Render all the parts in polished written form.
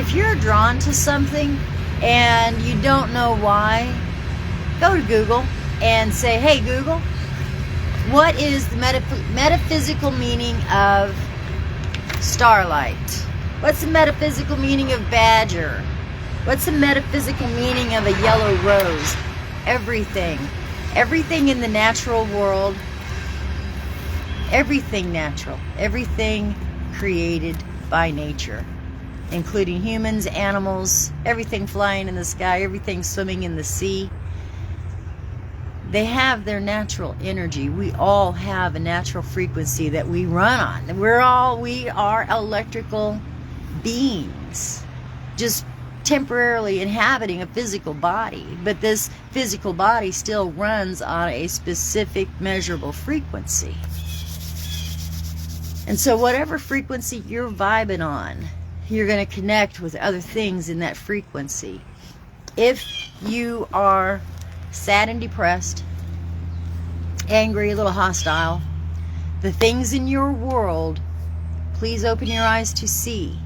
if you're drawn to something and you don't know why, go to Google and say, hey Google, what is the metaphysical meaning of starlight? What's the metaphysical meaning of badger? What's the metaphysical meaning of a yellow rose? Everything. Everything in the natural world, everything natural, everything created by nature, including humans, animals, everything flying in the sky, everything swimming in the sea. They have their natural energy. We all have a natural frequency that we run on. We are electrical beings, just temporarily inhabiting a physical body. But this physical body still runs on a specific measurable frequency. And so whatever frequency you're vibing on, you're going to connect with other things in that frequency. If you are sad and depressed, angry, a little hostile, the things in your world, please open your eyes to see,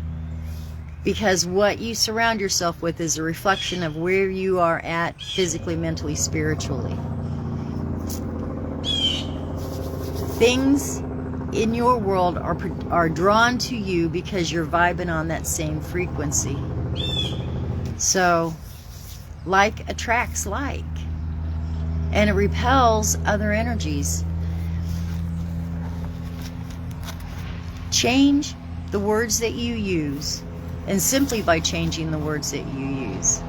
because what you surround yourself with is a reflection of where you are at physically, mentally, spiritually. Things in your world are drawn to you because you're vibing on that same frequency. So like attracts like, and it repels other energies. Change the words that you use, and simply by changing the words that you use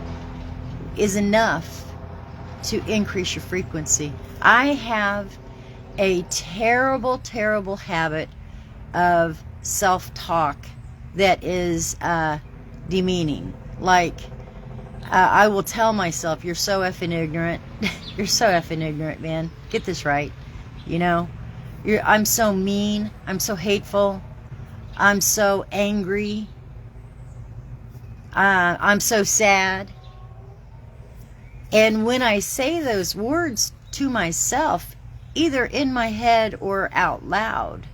is enough to increase your frequency. I have a terrible, terrible habit of self-talk that is demeaning. Like, I will tell myself, you're so effing ignorant. You're so effing ignorant, man. Get this right. You know, I'm so mean. I'm so hateful. I'm so angry. I'm so sad. And when I say those words to myself, either in my head or out loud,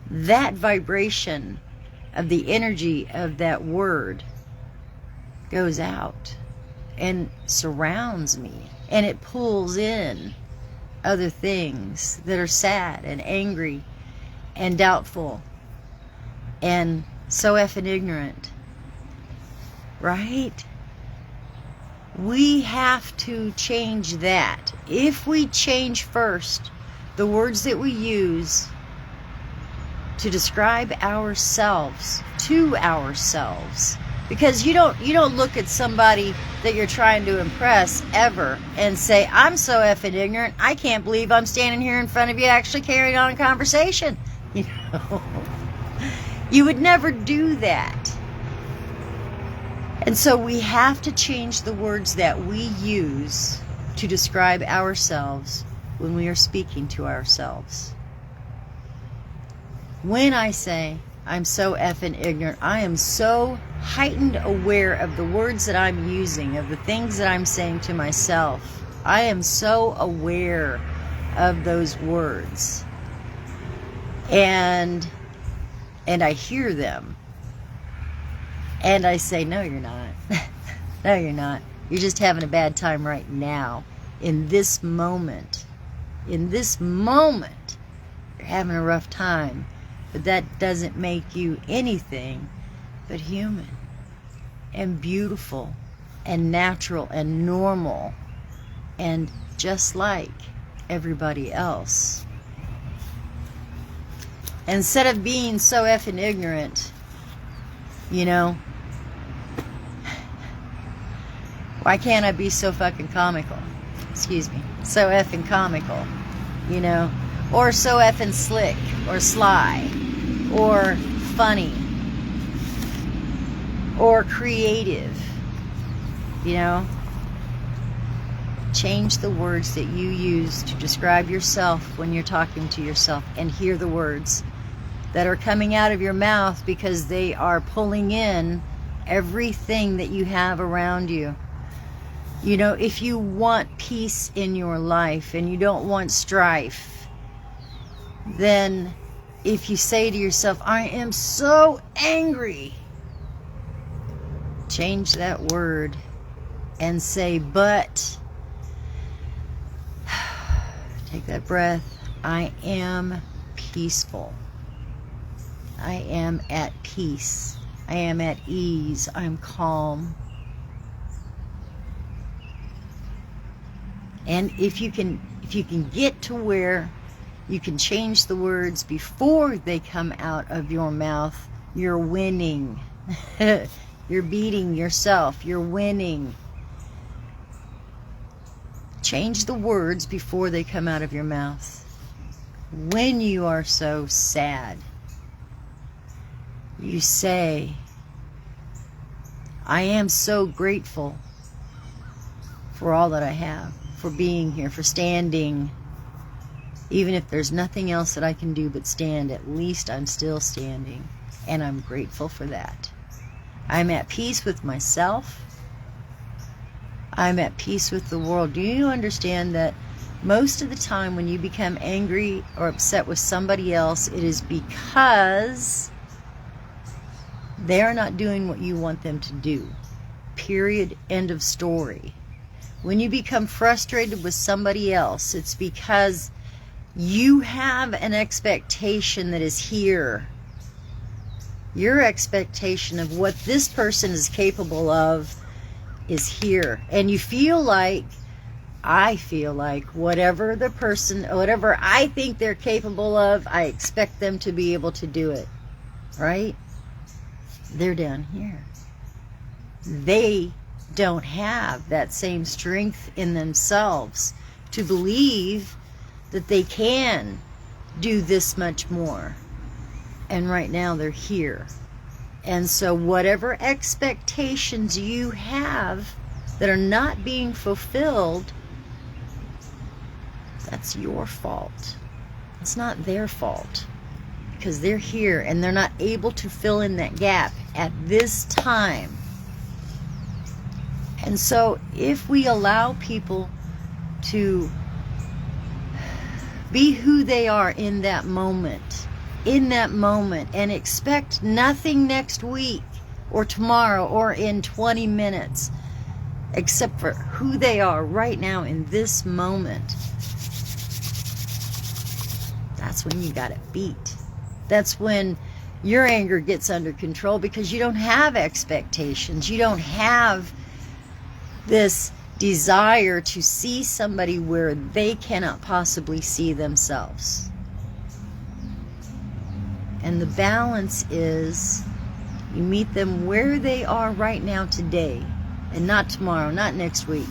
that vibration of the energy of that word goes out and surrounds me, and it pulls in other things that are sad and angry and doubtful and so effing ignorant. Right? We have to change that. If we change first the words that we use to describe ourselves to ourselves, because you don't look at somebody that you're trying to impress ever and say, I'm so effing ignorant, I can't believe I'm standing here in front of you actually carrying on a conversation. You know, you would never do that. And so we have to change the words that we use to describe ourselves when we are speaking to ourselves. When I say, I'm so effing ignorant, I am so heightened aware of the words that I'm using, of the things that I'm saying to myself. I am so aware of those words. And I hear them. And I say, no, you're not. No, you're not. You're just having a bad time right now. In this moment. In this moment, you're having a rough time. But that doesn't make you anything but human. And beautiful. And natural. And normal. And just like everybody else. Instead of being so effing ignorant, you know, why can't I be so fucking comical? Excuse me. So effing comical, you know, or so effing slick, or sly, or funny, or creative, you know. Change the words that you use to describe yourself when you're talking to yourself, and hear the words that are coming out of your mouth, because they are pulling in everything that you have around you. You know, if you want peace in your life and you don't want strife, then if you say to yourself, I am so angry, change that word and say, but, take that breath, I am peaceful. I am at peace. I am at ease. I'm calm. And if you can get to where you can change the words before they come out of your mouth, you're winning. You're beating yourself. You're winning. Change the words before they come out of your mouth. When you are so sad, you say, I am so grateful for all that I have, for being here, for standing. Even if there's nothing else that I can do but stand, at least I'm still standing. And I'm grateful for that. I'm at peace with myself. I'm at peace with the world. Do you understand that most of the time when you become angry or upset with somebody else, it is because they're not doing what you want them to do. Period. End of story. When you become frustrated with somebody else, it's because you have an expectation that is here. Your expectation of what this person is capable of is here. And you feel like, I feel like, whatever the person, whatever I think they're capable of, I expect them to be able to do it. Right? They're down here. They don't have that same strength in themselves to believe that they can do this much more. And right now they're here. And so whatever expectations you have that are not being fulfilled, that's your fault. It's not their fault. Because they're here and they're not able to fill in that gap at this time. And so if we allow people to be who they are in that moment, and expect nothing next week or tomorrow or in 20 minutes except for who they are right now in this moment, that's when you got it beat. That's when your anger gets under control, because you don't have expectations. You don't have this desire to see somebody where they cannot possibly see themselves. And the balance is you meet them where they are right now today, and not tomorrow, not next week.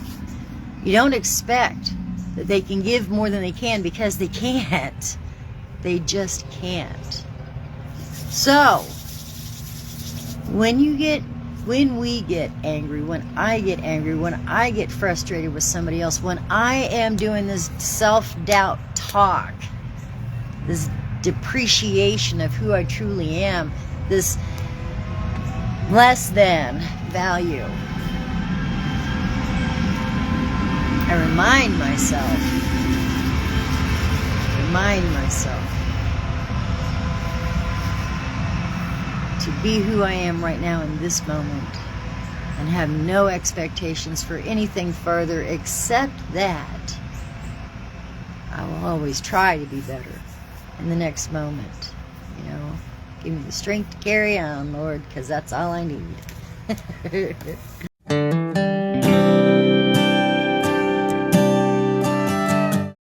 You don't expect that they can give more than they can, because they can't. They just can't. So, when we get angry, when I get angry, when I get frustrated with somebody else, when I am doing this self-doubt talk, this depreciation of who I truly am, this less than value, I remind myself to be who I am right now in this moment, and have no expectations for anything further except that I will always try to be better in the next moment. You know, give me the strength to carry on, Lord, because that's all I need.